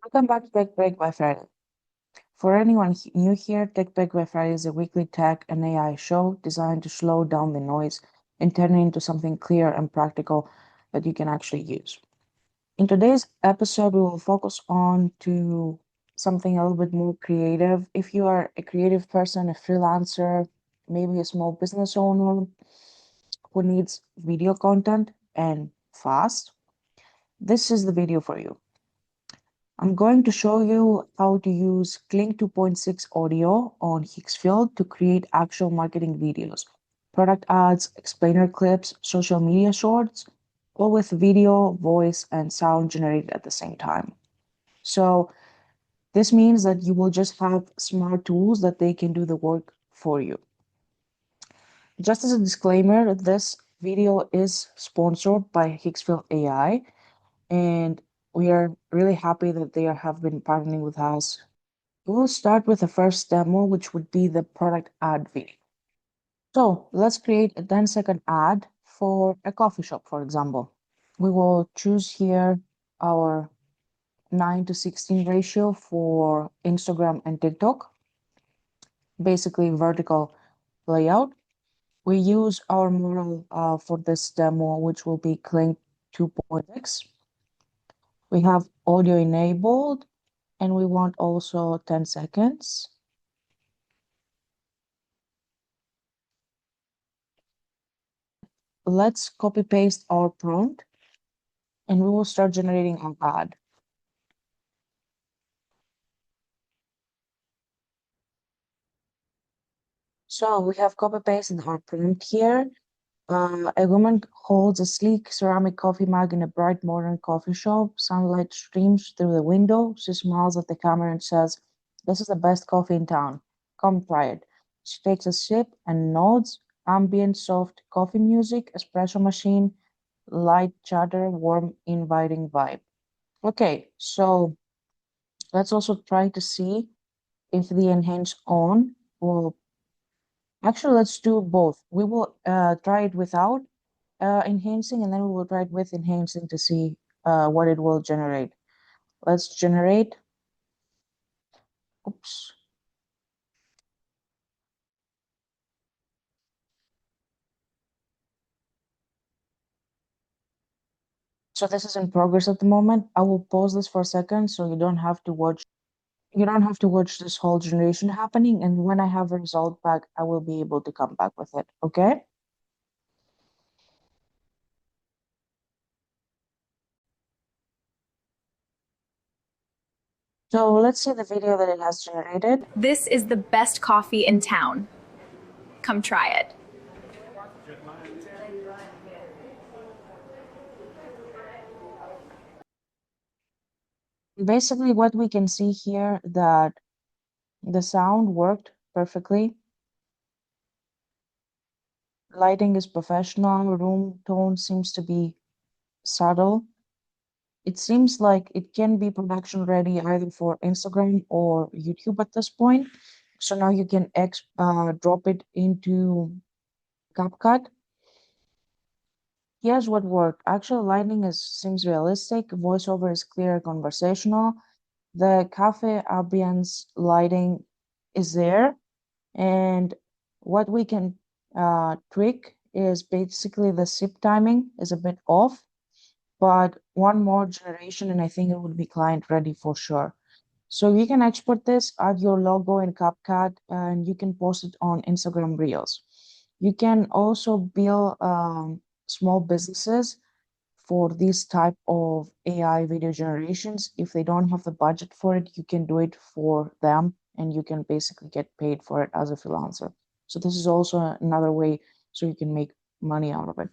Welcome back to Tech Break by Friday. For anyone new here, Tech Break by Friday is a weekly tech and AI show designed to slow down the noise and turn it into something clear and practical that you can actually use. In today's episode, we will focus on to something a little bit more creative. If you are a creative person, a freelancer, maybe a small business owner who needs video content and fast, this is the video for you. I'm going to show you how to use Kling 2.6 audio on Higgsfield to create actual marketing videos, product ads, explainer clips, social media shorts, all with video, voice, and sound generated at the same time. So this means that you will just have smart tools that they can do the work for you. Just as a disclaimer, this video is sponsored by Higgsfield AI, and we are really happy that they have been partnering with us. We'll start with the first demo, which would be the product ad video. So let's create a 10-second ad for a coffee shop, for example. We will choose here our 9:16 ratio for Instagram and TikTok, basically vertical layout. We use our model for this demo, which will be Kling 2.6. We have audio enabled, and we want also 10 seconds. Let's copy paste our prompt and we will start generating an ad. So we have copy pasted our prompt here. A woman holds a sleek ceramic coffee mug in a bright modern coffee shop. Sunlight streams through the window. She smiles at the camera and says, "This is the best coffee in town. Come try it." She takes a sip and nods. Ambient, soft coffee music, espresso machine, light chatter, warm, inviting vibe. Okay, so let's also try to see if the enhance on will actually let's do both. We will try it without enhancing and then we will try it with enhancing to see what it will generate. Let's generate. Oops. So this is in progress at the moment. I will pause this for a second so you don't have to watch this whole generation happening, and when I have a result back, I will be able to come back with it. Okay? So let's see the video that it has generated. This is the best coffee in town. Come try it. Basically, what we can see here that the sound worked perfectly. Lighting is professional. Room tone seems to be subtle. It seems like it can be production ready either for Instagram or YouTube at this point. So now you can drop it into CapCut. Here's what worked. Actual lighting seems realistic. Voiceover is clear, conversational. The cafe ambience lighting is there. And what we can tweak is basically the sip timing is a bit off, but one more generation and I think it would be client ready for sure. So you can export this, add your logo in CapCut, and you can post it on Instagram Reels. You can also build small businesses for this type of AI video generations. If they don't have the budget for it, you can do it for them and you can basically get paid for it as a freelancer. So this is also another way so you can make money out of it.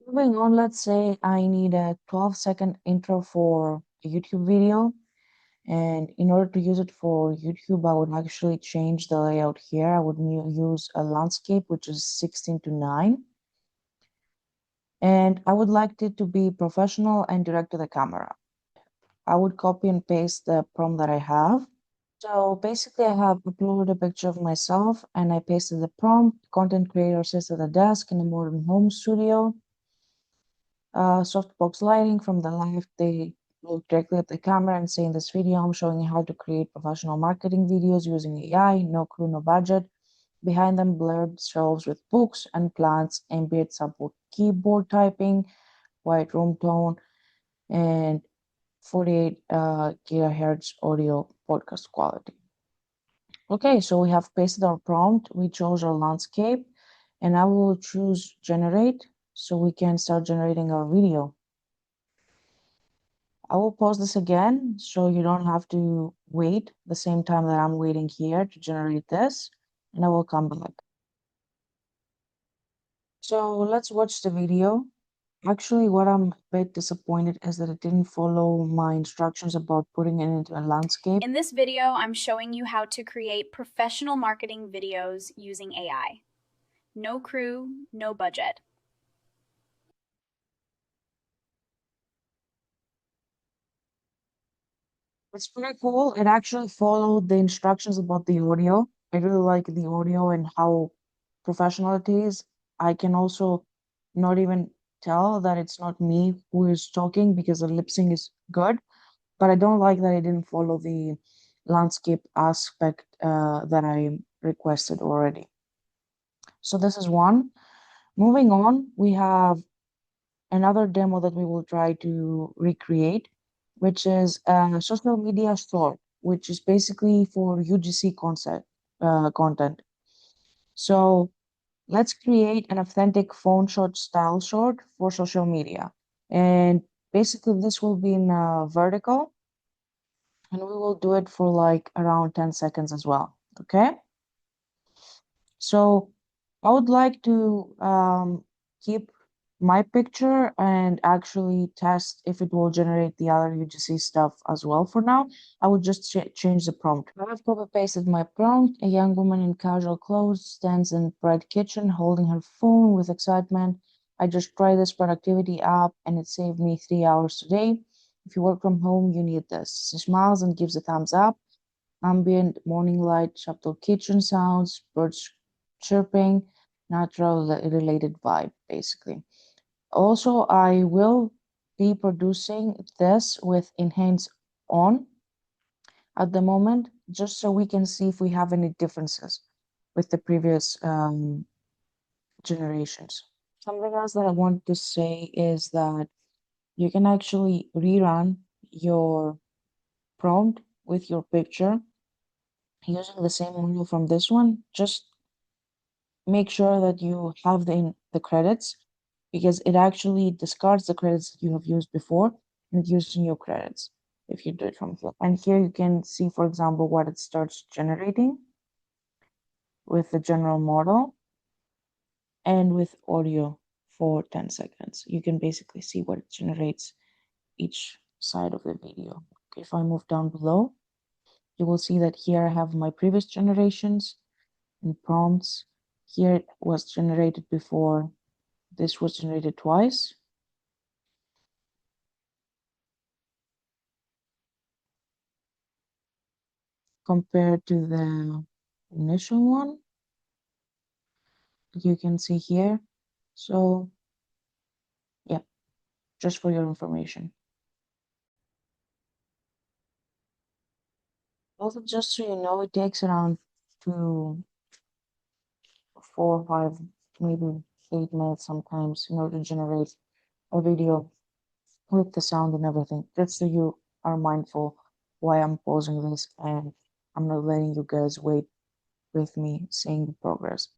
Moving on, let's say I need a 12-second intro for a YouTube video. And in order to use it for YouTube, I would actually change the layout here. I would use a landscape, which is 16:9. And I would like it to be professional and direct to the camera. I would copy and paste the prompt that I have. So basically I have uploaded a picture of myself and I pasted the prompt. Content creator sits at a desk in a modern home studio. Softbox lighting from the left, they look directly at the camera and say, in this video, I'm showing you how to create professional marketing videos using AI, no crew, no budget. Behind them, blurred shelves with books and plants, ambient sample keyboard typing, white room tone, and 48 gigahertz audio podcast quality. Okay, so we have pasted our prompt, we chose our landscape, and I will choose generate so we can start generating our video. I will pause this again so you don't have to wait the same time that I'm waiting here to generate this, and I will come back. So let's watch the video. Actually, what I'm a bit disappointed is that it didn't follow my instructions about putting it into a landscape. In this video, I'm showing you how to create professional marketing videos using AI. No crew, no budget. It's pretty cool. It actually followed the instructions about the audio. I really like the audio and how professional it is. I can also not even tell that it's not me who is talking because the lip sync is good, but I don't like that it didn't follow the landscape aspect that I requested already. So this is one. Moving on, we have another demo that we will try to recreate, which is a social media short, which is basically for UGC content. So let's create an authentic phone shot style short for social media. And basically this will be in vertical, and we will do it for like around 10 seconds as well. Okay. So I would like to keep my picture and actually test if it will generate the other UGC stuff as well. For now, I would just change the prompt. I have copy pasted my prompt. A young woman in casual clothes stands in bright kitchen holding her phone with excitement. I just tried this productivity app and it saved me 3 hours today. If you work from home, you need this. She smiles and gives a thumbs up. Ambient morning light, subtle kitchen sounds, birds chirping, natural related vibe, basically. Also, I will be producing this with enhance on at the moment, just so we can see if we have any differences with the previous generations. Something else that I want to say is that you can actually rerun your prompt with your picture using the same model from this one. Just make sure that you have the credits, because it actually discards the credits that you have used before and uses new credits if you do it from here. And here you can see, for example, what it starts generating with the general model and with audio for 10 seconds. You can basically see what it generates each side of the video. If I move down below, you will see that here I have my previous generations and prompts. Here it was generated before. This was generated twice. Compared to the initial one, you can see here. So yeah, just for your information. Also, just so you know, it takes around 4, 5, maybe 8 minutes sometimes in order to generate a video with the sound and everything. Just so you are mindful why I'm pausing this and I'm not letting you guys wait with me seeing the progress.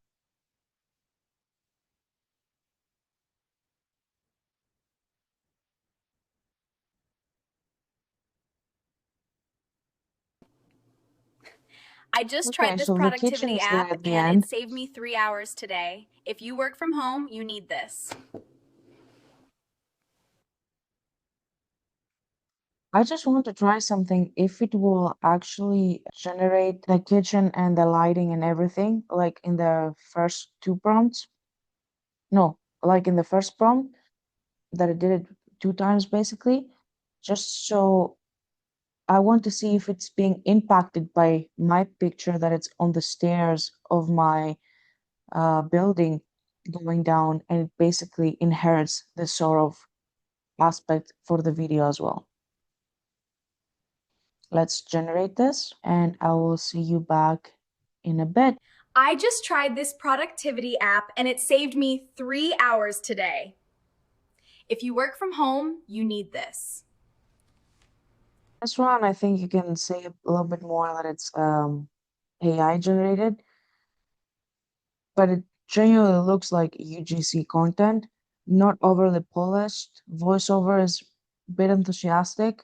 I just Okay, tried this so the kitchen productivity is there app at the and it end. saved me 3 hours today. If you work from home, you need this. I just want to try something if it will actually generate the kitchen and the lighting and everything, like in the first two prompts. No, like in the first prompt that I did it 2 times basically, just so I want to see if it's being impacted by my picture that it's on the stairs of my building going down, and it basically inherits this sort of aspect for the video as well. Let's generate this and I will see you back in a bit. I just tried this productivity app and it saved me 3 hours today. If you work from home, you need this. This one, I think you can say a little bit more that it's AI generated, but it genuinely looks like UGC content, not overly polished. Voiceover is a bit enthusiastic.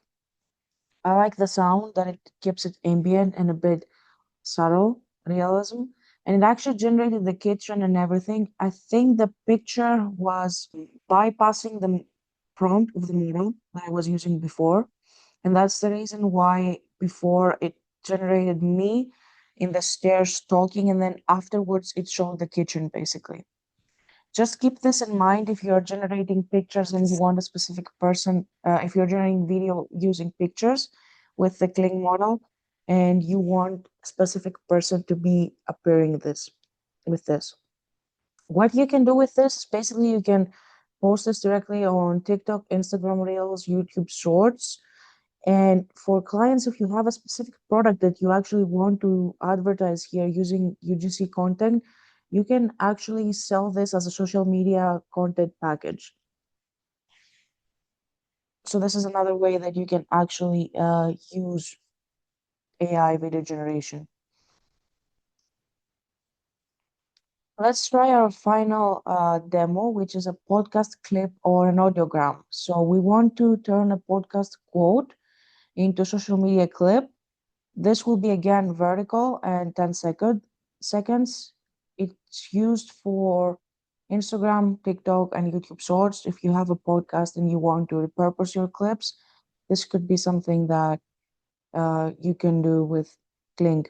I like the sound that it keeps it ambient and a bit subtle realism. And it actually generated the kitchen and everything. I think the picture was bypassing the prompt of the model that I was using before. And that's the reason why before it generated me in the stairs talking, and then afterwards it showed the kitchen basically. Just keep this in mind if you're generating pictures and you want a specific person, if you're generating video using pictures with the Kling model and you want a specific person to be appearing this with this. What you can do with this is basically you can post this directly on TikTok, Instagram Reels, YouTube Shorts. And for clients, if you have a specific product that you actually want to advertise here using UGC content, you can actually sell this as a social media content package. So this is another way that you can actually use AI video generation. Let's try our final demo, which is a podcast clip or an audiogram. So we want to turn a podcast quote into social media clip. This will be again vertical and 10 seconds. It's used for Instagram, TikTok, and YouTube Shorts. If you have a podcast and you want to repurpose your clips, this could be something that you can do with Kling.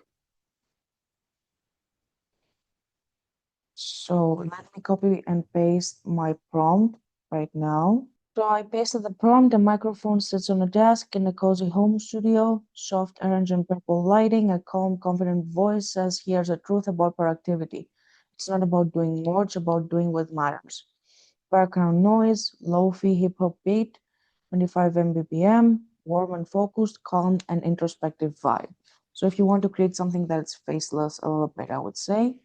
So let me copy and paste my prompt right now. So I pasted the prompt. The microphone sits on a desk in a cozy home studio. Soft orange and purple lighting. A calm, confident voice says, "Here's the truth about productivity. It's not about doing more, it's about doing what matters." Background noise, lo-fi hip-hop beat, 25 mbpm, warm and focused, calm and introspective vibe. So if you want to create something that's faceless a little bit, I would say.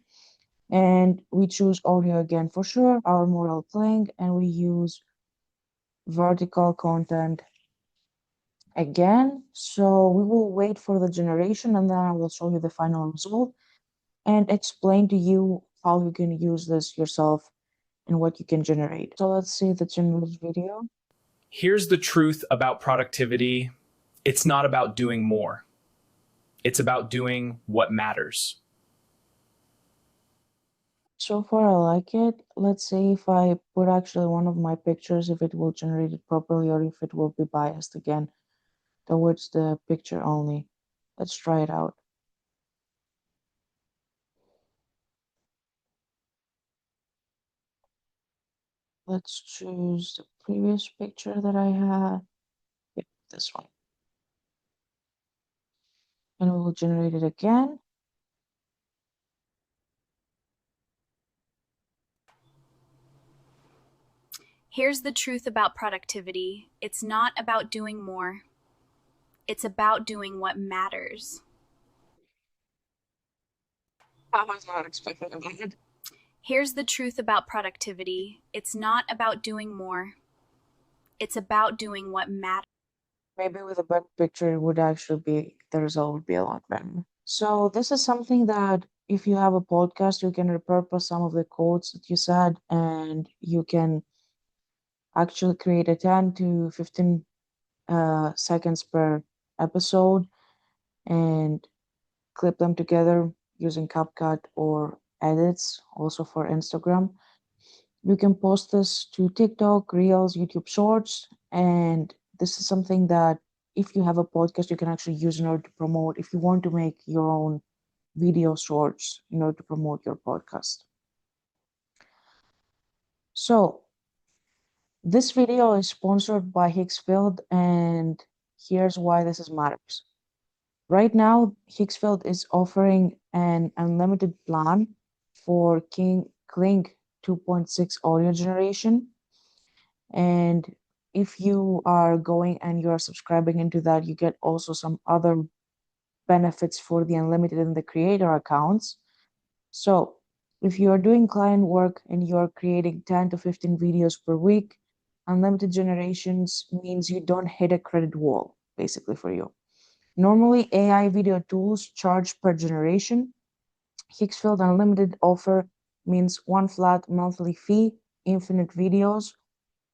And we choose audio again for sure, our model playing, and we use vertical content again. So we will wait for the generation and then I will show you the final result and explain to you how you can use this yourself and what you can generate. So let's see the generated video. Here's the truth about productivity. It's not about doing more. It's about doing what matters. So far I like it. Let's see if I put actually one of my pictures, if it will generate it properly or if it will be biased again towards the picture only. Let's try it out. Let's choose the previous picture that I had. Yep, this one. And we will generate it again. Here's the truth about productivity. It's not about doing more. It's about doing what matters. I was not expecting that. Here's the truth about productivity. It's not about doing more. It's about doing what matters. Maybe with a better picture, it would actually be, the result would be a lot better. So this is something that if you have a podcast, you can repurpose some of the quotes that you said, and you can actually create a 10 to 15 seconds per episode and clip them together using CapCut or edits, also for Instagram. You can post this to TikTok, Reels, YouTube Shorts, and this is something that if you have a podcast, you can actually use in order to promote if you want to make your own video shorts in order to promote your podcast. So this video is sponsored by Higgsfield, and here's why this is matters. Right now, Higgsfield is offering an unlimited plan for Kling 2.6 audio generation. And if you are going and you are subscribing into that, you get also some other benefits for the unlimited and the creator accounts. So if you are doing client work and you are creating 10 to 15 videos per week, unlimited generations means you don't hit a credit wall, basically, for you. Normally, AI video tools charge per generation. Higgsfield Unlimited offer means one flat monthly fee, infinite videos,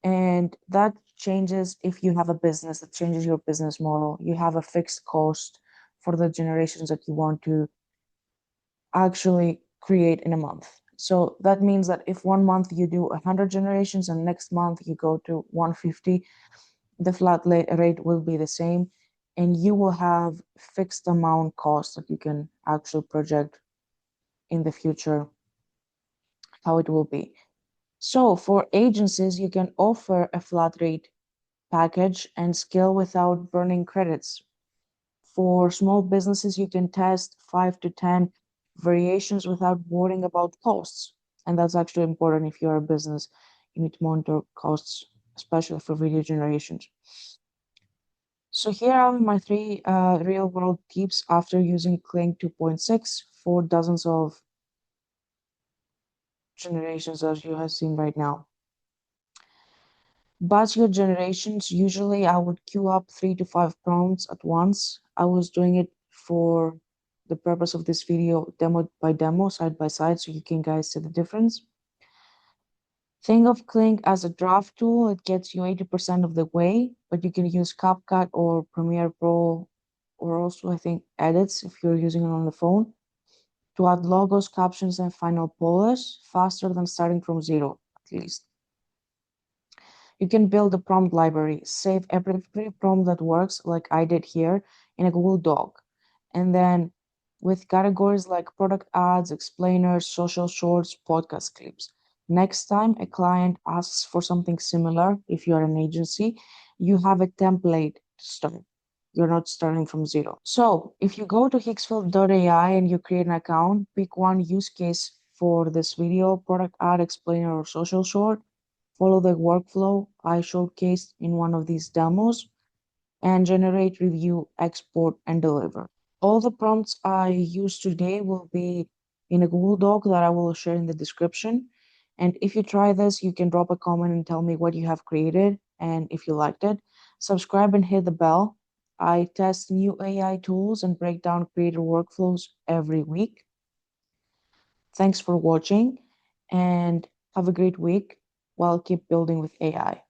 and that changes if you have a business, that changes your business model. You have a fixed cost for the generations that you want to actually create in a month. So that means that if one month you do 100 generations and next month you go to 150, the flat rate will be the same, and you will have fixed amount cost that you can actually project in the future how it will be. So for agencies, you can offer a flat rate package and scale without burning credits. For small businesses, you can test 5 to 10 variations without worrying about costs. And that's actually important if you're a business. You need to monitor costs, especially for video generations. So here are my three real world tips after using Kling 2.6 for dozens of generations as you have seen right now. Batch your generations, usually I would queue up 3 to 5 prompts at once. I was doing it for the purpose of this video, demo by demo, side by side, so you can guys see the difference. Think of Kling as a draft tool. It gets you 80% of the way, but you can use CapCut or Premiere Pro, or also I think edits if you're using it on the phone, to add logos, captions, and final polish faster than starting from zero, at least. You can build a prompt library, save every prompt that works, like I did here, in a Google Doc. And then with categories like product ads, explainers, social shorts, podcast clips. Next time a client asks for something similar, if you're an agency, you have a template to start. You're not starting from zero. So if you go to Higgsfield.ai and you create an account, pick one use case for this video, product ad, explainer, or social short. Follow the workflow I showcased in one of these demos, and generate, review, export, and deliver. All the prompts I used today will be in a Google Doc that I will share in the description. And if you try this, you can drop a comment and tell me what you have created and if you liked it. Subscribe and hit the bell. I test new AI tools and break down creator workflows every week. Thanks for watching and have a great week while keep building with AI.